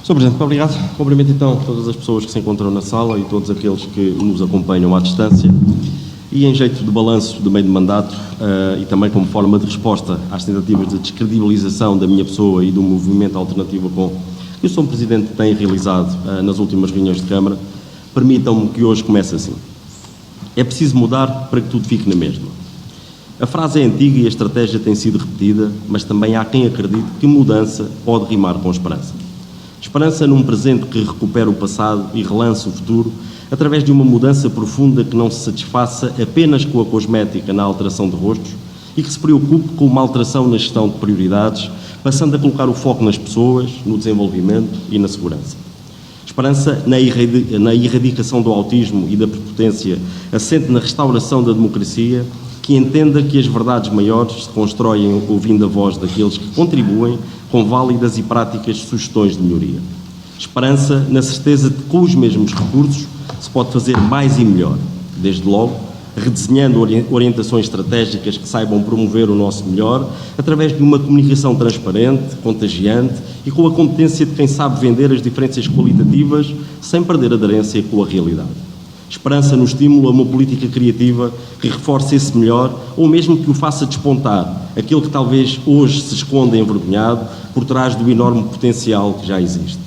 Sr. Presidente, muito obrigado. Cumprimento então todas as pessoas que se encontram na sala e todos aqueles que nos acompanham à distância. E em jeito de balanço do meio de mandato e também como forma de resposta às tentativas de descredibilização da minha pessoa e do movimento alternativo com que o Sr. Presidente tem realizado nas últimas reuniões de Câmara, permitam-me que hoje comece assim. É preciso mudar para que tudo fique na mesma. A frase é antiga e a estratégia tem sido repetida, mas também há quem acredite que mudança pode rimar com esperança. Esperança num presente que recupera o passado e relança o futuro através de uma mudança profunda que não se satisfaça apenas com a cosmética na alteração de rostos e que se preocupe com uma alteração na gestão de prioridades, passando a colocar o foco nas pessoas, no desenvolvimento e na segurança. Esperança na erradicação do autismo e da prepotência assente na restauração da democracia, que entenda que as verdades maiores se constroem ouvindo a voz daqueles que contribuem com válidas e práticas sugestões de melhoria. Esperança na certeza de que com os mesmos recursos se pode fazer mais e melhor, desde logo redesenhando orientações estratégicas que saibam promover o nosso melhor através de uma comunicação transparente, contagiante e com a competência de quem sabe vender as diferenças qualitativas sem perder aderência com a realidade. Esperança no estímulo a uma política criativa que reforce esse melhor ou mesmo que o faça despontar, aquele que talvez hoje se esconda envergonhado por trás do enorme potencial que já existe.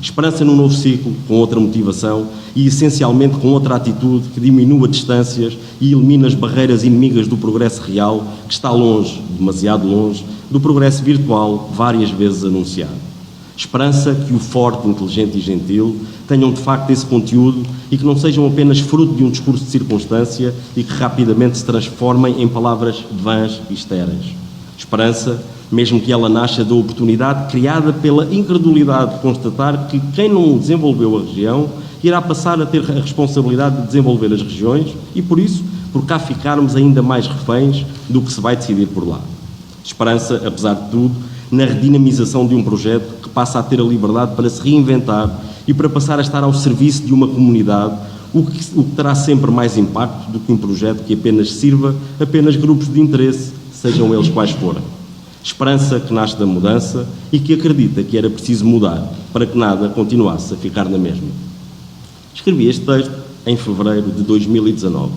Esperança num novo ciclo, com outra motivação e, essencialmente, com outra atitude que diminua distâncias e elimina as barreiras inimigas do progresso real, que está longe, demasiado longe, do progresso virtual, várias vezes anunciado. Esperança que o forte, inteligente e gentil tenham de facto esse conteúdo e que não sejam apenas fruto de um discurso de circunstância e que rapidamente se transformem em palavras vãs e estéreis. Esperança, mesmo que ela nasça da oportunidade criada pela incredulidade de constatar que quem não desenvolveu a região irá passar a ter a responsabilidade de desenvolver as regiões e, por isso, por cá ficarmos ainda mais reféns do que se vai decidir por lá. Esperança, apesar de tudo, na redinamização de um projeto que passa a ter a liberdade para se reinventar e para passar a estar ao serviço de uma comunidade, o que terá sempre mais impacto do que um projeto que apenas sirva apenas grupos de interesse, sejam eles quais forem. Esperança que nasce da mudança e que acredita que era preciso mudar para que nada continuasse a ficar na mesma. Escrevi este texto em fevereiro de 2019,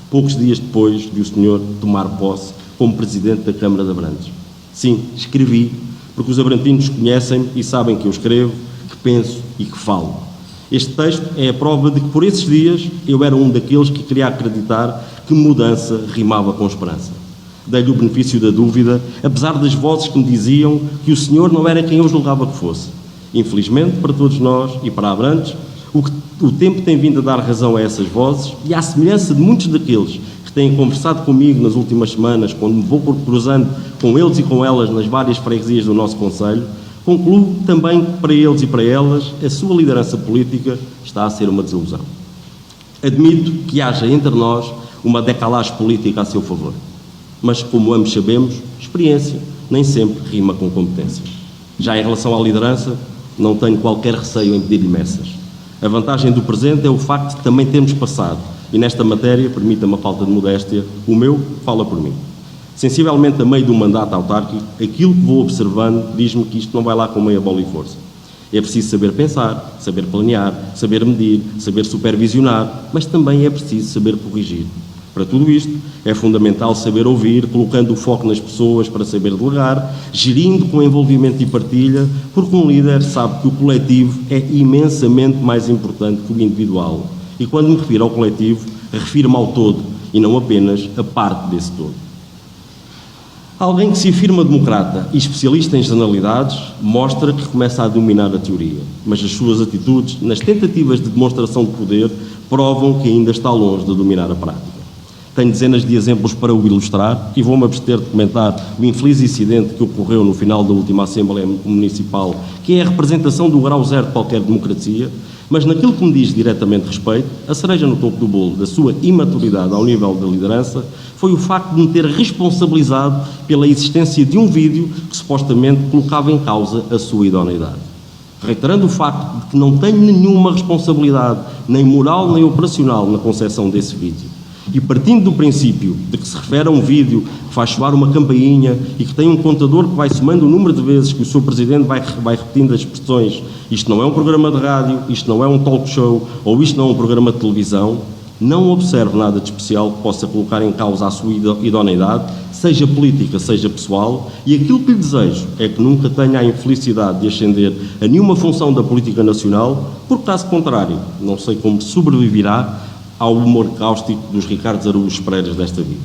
poucos dias depois de o senhor tomar posse como Presidente da Câmara de Abrantes. Sim, escrevi, porque os abrantinos conhecem-me e sabem que eu escrevo, que penso e que falo. Este texto é a prova de que por esses dias eu era um daqueles que queria acreditar que mudança rimava com esperança. Dei-lhe o benefício da dúvida, apesar das vozes que me diziam que o senhor não era quem eu julgava que fosse. Infelizmente, para todos nós e para Abrantes, o tempo tem vindo a dar razão a essas vozes e à semelhança de muitos daqueles que têm conversado comigo nas últimas semanas, quando me vou cruzando com eles e com elas nas várias freguesias do nosso concelho, concluo também que para eles e para elas a sua liderança política está a ser uma desilusão. Admito que haja entre nós uma decalagem política a seu favor, mas como ambos sabemos, experiência nem sempre rima com competência. Já em relação à liderança, não tenho qualquer receio em pedir-lhe messas. A vantagem do presente é o facto de também termos passado, e nesta matéria, permita-me a falta de modéstia, o meu fala por mim. Sensivelmente a meio do mandato autárquico, aquilo que vou observando diz-me que isto não vai lá com meia bola e força. É preciso saber pensar, saber planear, saber medir, saber supervisionar, mas também é preciso saber corrigir. Para tudo isto, é fundamental saber ouvir, colocando o foco nas pessoas para saber delegar, gerindo com envolvimento e partilha, porque um líder sabe que o coletivo é imensamente mais importante que o individual. E quando me refiro ao coletivo, refiro-me ao todo, e não apenas a parte desse todo. Alguém que se afirma democrata e especialista em generalidades mostra que começa a dominar a teoria, mas as suas atitudes, nas tentativas de demonstração de poder, provam que ainda está longe de dominar a prática. Tenho dezenas de exemplos para o ilustrar e vou-me abster de comentar o infeliz incidente que ocorreu no final da última Assembleia Municipal, que é a representação do grau zero de qualquer democracia, mas naquilo que me diz diretamente respeito, a cereja no topo do bolo da sua imaturidade ao nível da liderança foi o facto de me ter responsabilizado pela existência de um vídeo que supostamente colocava em causa a sua idoneidade. Reiterando o facto de que não tenho nenhuma responsabilidade, nem moral nem operacional, na concepção desse vídeo. E partindo do princípio de que se refere a um vídeo que faz soar uma campainha e que tem um contador que vai somando o número de vezes que o Sr. Presidente vai repetindo as expressões isto não é um programa de rádio, isto não é um talk show ou isto não é um programa de televisão, não observo nada de especial que possa colocar em causa a sua idoneidade, seja política, seja pessoal, e aquilo que lhe desejo é que nunca tenha a infelicidade de ascender a nenhuma função da política nacional, porque, caso contrário, não sei como sobreviverá ao humor cáustico dos Ricardo Araújo Pereiras desta vida.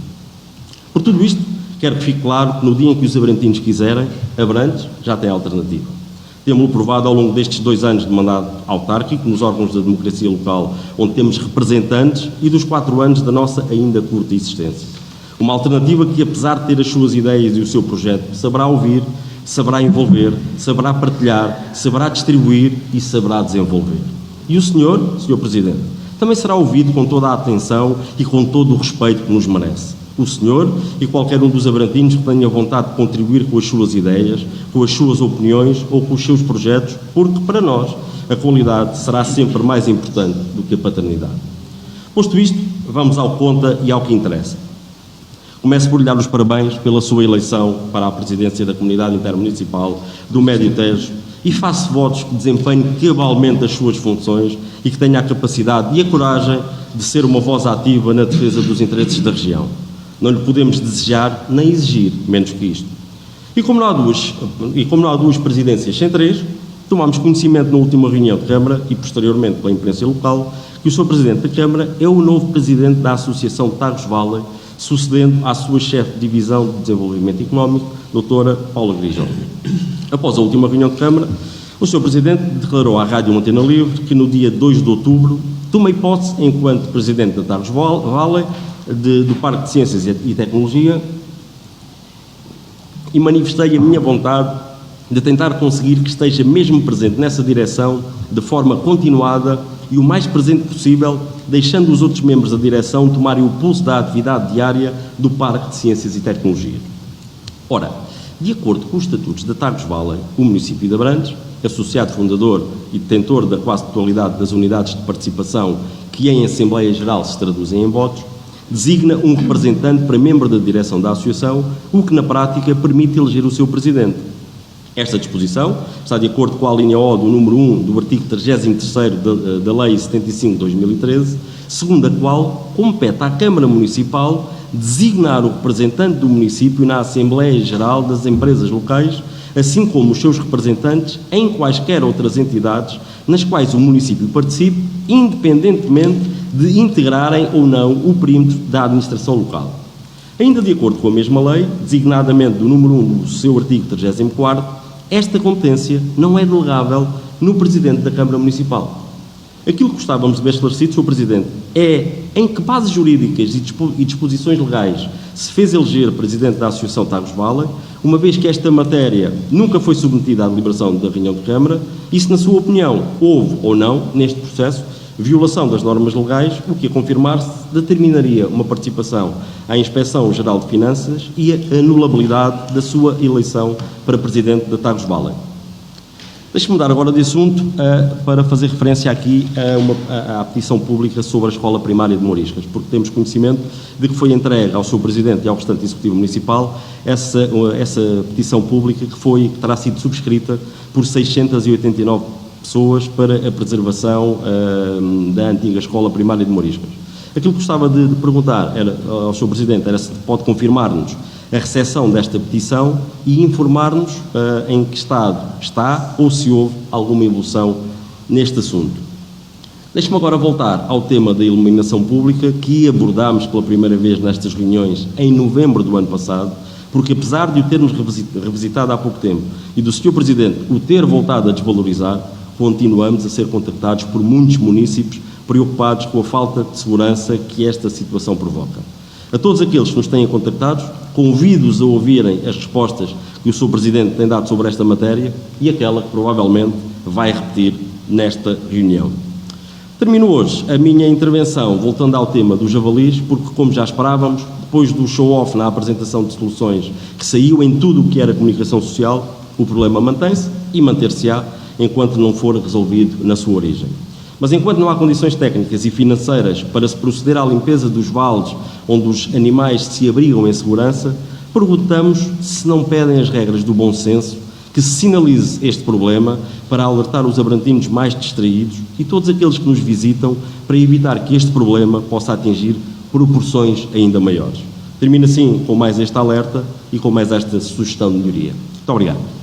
Por tudo isto, quero que fique claro que no dia em que os abrantinos quiserem, Abrantes já tem alternativa. Temos-lo provado ao longo destes 2 anos de mandato autárquico, nos órgãos da democracia local, onde temos representantes, e dos 4 anos da nossa ainda curta existência. Uma alternativa que, apesar de ter as suas ideias e o seu projeto, saberá ouvir, saberá envolver, saberá partilhar, saberá distribuir e saberá desenvolver. E o Sr. Presidente, também será ouvido com toda a atenção e com todo o respeito que nos merece. O senhor e qualquer um dos abrantinos que tenha vontade de contribuir com as suas ideias, com as suas opiniões ou com os seus projetos, porque para nós a qualidade será sempre mais importante do que a paternidade. Posto isto, vamos ao que conta e ao que interessa. Começo por lhe dar os parabéns pela sua eleição para a presidência da Comunidade Intermunicipal do Médio Tejo e faço votos que desempenhe cabalmente as suas funções e que tenha a capacidade e a coragem de ser uma voz ativa na defesa dos interesses da região. Não lhe podemos desejar nem exigir menos que isto. E como não há duas presidências sem 3, tomámos conhecimento na última reunião de Câmara e posteriormente pela imprensa local que o Sr. Presidente da Câmara é o novo Presidente da Associação Tagus Valley, sucedendo à sua chefe de Divisão de Desenvolvimento Económico, doutora Paula Grijol. Após a última reunião de Câmara, o Sr. Presidente declarou à Rádio Antena Livre que no dia 2 de outubro toma hipótese, enquanto Presidente da Tagus Valley, do Parque de Ciências e Tecnologia, e manifestei a minha vontade de tentar conseguir que esteja mesmo presente nessa direção de forma continuada e o mais presente possível, deixando os outros membros da direção tomarem o pulso da atividade diária do Parque de Ciências e Tecnologia. Ora, de acordo com os estatutos da Tagus Valley, o município de Abrantes, associado fundador e detentor da quase totalidade das unidades de participação que em Assembleia Geral se traduzem em votos, designa um representante para membro da direção da associação, o que na prática permite eleger o seu presidente. Esta disposição está de acordo com a linha O do número 1 do artigo 33º da Lei 75 de 2013, segundo a qual compete à Câmara Municipal designar o representante do município na Assembleia Geral das Empresas Locais, assim como os seus representantes em quaisquer outras entidades nas quais o município participe, independentemente de integrarem ou não o perímetro da administração local. Ainda de acordo com a mesma lei, designadamente do número 1 do seu artigo 34º, esta competência não é delegável no Presidente da Câmara Municipal. Aquilo que gostávamos de ver esclarecido, Sr. Presidente, é em que bases jurídicas e disposições legais se fez eleger Presidente da Associação Tagus Valley, uma vez que esta matéria nunca foi submetida à deliberação da reunião de Câmara, e se, na sua opinião, houve ou não, neste processo, violação das normas legais, o que, a confirmar-se, determinaria uma participação à Inspeção Geral de Finanças e a anulabilidade da sua eleição para Presidente da Tagus Valley. Deixe-me mudar agora de assunto para fazer referência aqui à petição pública sobre a Escola Primária de Mouriscas, porque temos conhecimento de que foi entregue ao Sr. Presidente e ao restante Executivo Municipal essa petição pública que terá sido subscrita por 689 pessoas para a preservação da antiga Escola Primária de Mouriscas. Aquilo que gostava de perguntar ao Sr. Presidente era se pode confirmar-nos a recepção desta petição e informar-nos em que estado está ou se houve alguma evolução neste assunto. Deixe-me agora voltar ao tema da iluminação pública que abordámos pela primeira vez nestas reuniões em novembro do ano passado, porque apesar de o termos revisitado há pouco tempo e do Sr. Presidente o ter voltado a desvalorizar, continuamos a ser contactados por muitos munícipes preocupados com a falta de segurança que esta situação provoca. A todos aqueles que nos têm contactados, convido-os a ouvirem as respostas que o Sr. Presidente tem dado sobre esta matéria e aquela que provavelmente vai repetir nesta reunião. Termino hoje a minha intervenção voltando ao tema dos javalis, porque, como já esperávamos, depois do show-off na apresentação de soluções que saiu em tudo o que era comunicação social, o problema mantém-se e manter-se-á enquanto não for resolvido na sua origem. Mas enquanto não há condições técnicas e financeiras para se proceder à limpeza dos vales onde os animais se abrigam em segurança, perguntamos se não pedem as regras do bom senso que se sinalize este problema para alertar os abrantinos mais distraídos e todos aqueles que nos visitam para evitar que este problema possa atingir proporções ainda maiores. Termino assim com mais este alerta e com mais esta sugestão de melhoria. Muito obrigado.